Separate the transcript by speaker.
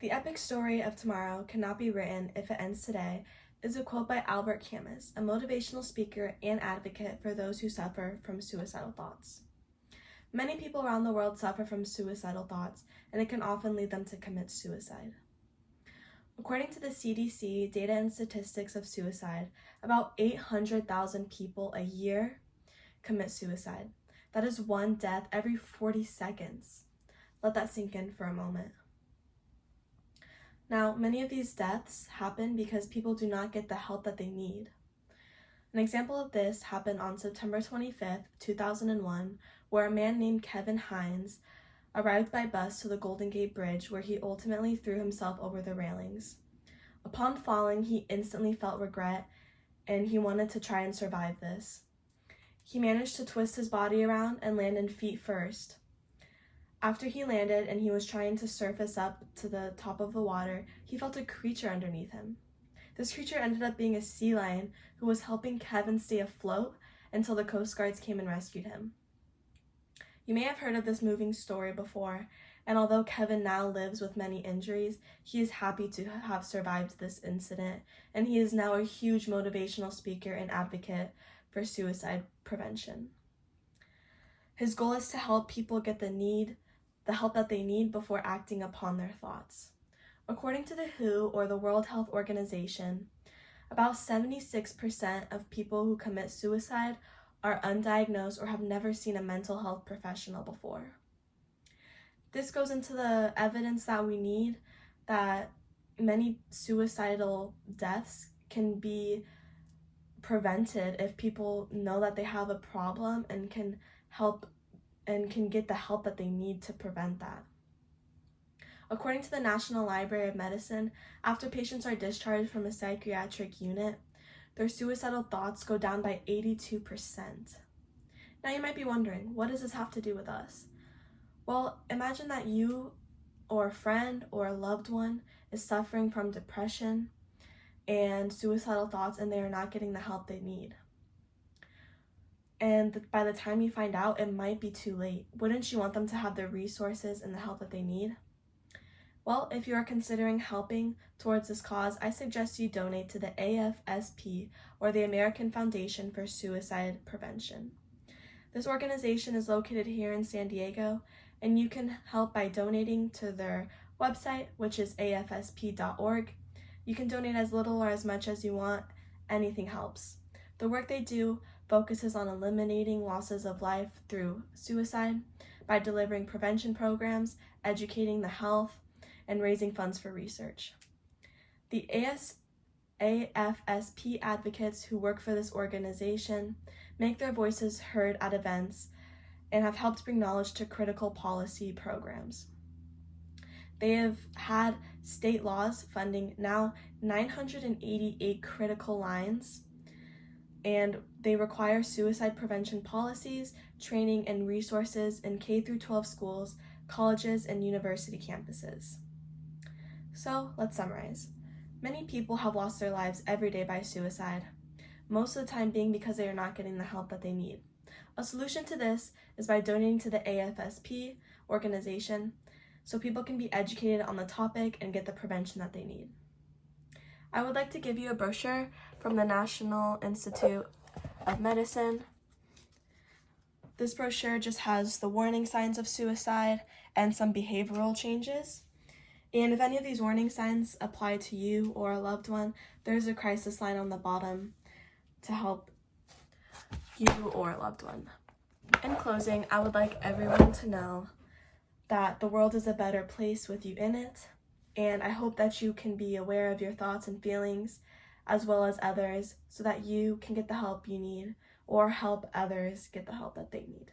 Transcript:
Speaker 1: The epic story of tomorrow cannot be written if it ends today is a quote by Albert Camus, a motivational speaker and advocate for those who suffer from suicidal thoughts. Many people around the world suffer from suicidal thoughts, and it can often lead them to commit suicide. According to the CDC data and statistics of suicide, about 800,000 people a year commit suicide. That is one death every 40 seconds. Let that sink in for a moment. Now, many of these deaths happen because people do not get the help that they need. An example of this happened on September 25th, 2001, where a man named Kevin Hines arrived by bus to the Golden Gate Bridge, where he ultimately threw himself over the railings. Upon falling, he instantly felt regret, and he wanted to try and survive this. He managed to twist his body around and landed feet first. After he landed and he was trying to surface up to the top of the water, he felt a creature underneath him. This creature ended up being a sea lion who was helping Kevin stay afloat until the Coast Guards came and rescued him. You may have heard of this moving story before, and although Kevin now lives with many injuries, he is happy to have survived this incident, and he is now a huge motivational speaker and advocate for suicide prevention. His goal is to help people get the help that they need before acting upon their thoughts. According to the WHO, or the World Health Organization, about 76% of people who commit suicide are undiagnosed or have never seen a mental health professional before. This goes into the evidence that we need that many suicidal deaths can be prevented if people know that they have a problem and can get the help that they need to prevent that. According to the National Library of Medicine, after patients are discharged from a psychiatric unit, their suicidal thoughts go down by 82%. Now you might be wondering, what does this have to do with us? Well, imagine that you or a friend or a loved one is suffering from depression and suicidal thoughts, and they are not getting the help they need. And by the time you find out, it might be too late. Wouldn't you want them to have the resources and the help that they need? Well, if you are considering helping towards this cause, I suggest you donate to the AFSP, or the American Foundation for Suicide Prevention. This organization is located here in San Diego, and you can help by donating to their website, which is afsp.org. You can donate as little or as much as you want. Anything helps. The work they do focuses on eliminating losses of life through suicide by delivering prevention programs, educating the health, and raising funds for research. The AFSP advocates who work for this organization make their voices heard at events and have helped bring knowledge to critical policy programs. They have had state laws funding now 988 critical lines, and they require suicide prevention policies, training, and resources in K-12 schools, colleges, and university campuses. So let's summarize. Many people have lost their lives every day by suicide, most of the time being because they are not getting the help that they need. A solution to this is by donating to the AFSP organization so people can be educated on the topic and get the prevention that they need. I would like to give you a brochure from the National Institute of Medicine. This brochure just has the warning signs of suicide and some behavioral changes. And if any of these warning signs apply to you or a loved one, there's a crisis line on the bottom to help you or a loved one. In closing, I would like everyone to know that the world is a better place with you in it, and I hope that you can be aware of your thoughts and feelings as well as others so that you can get the help you need or help others get the help that they need.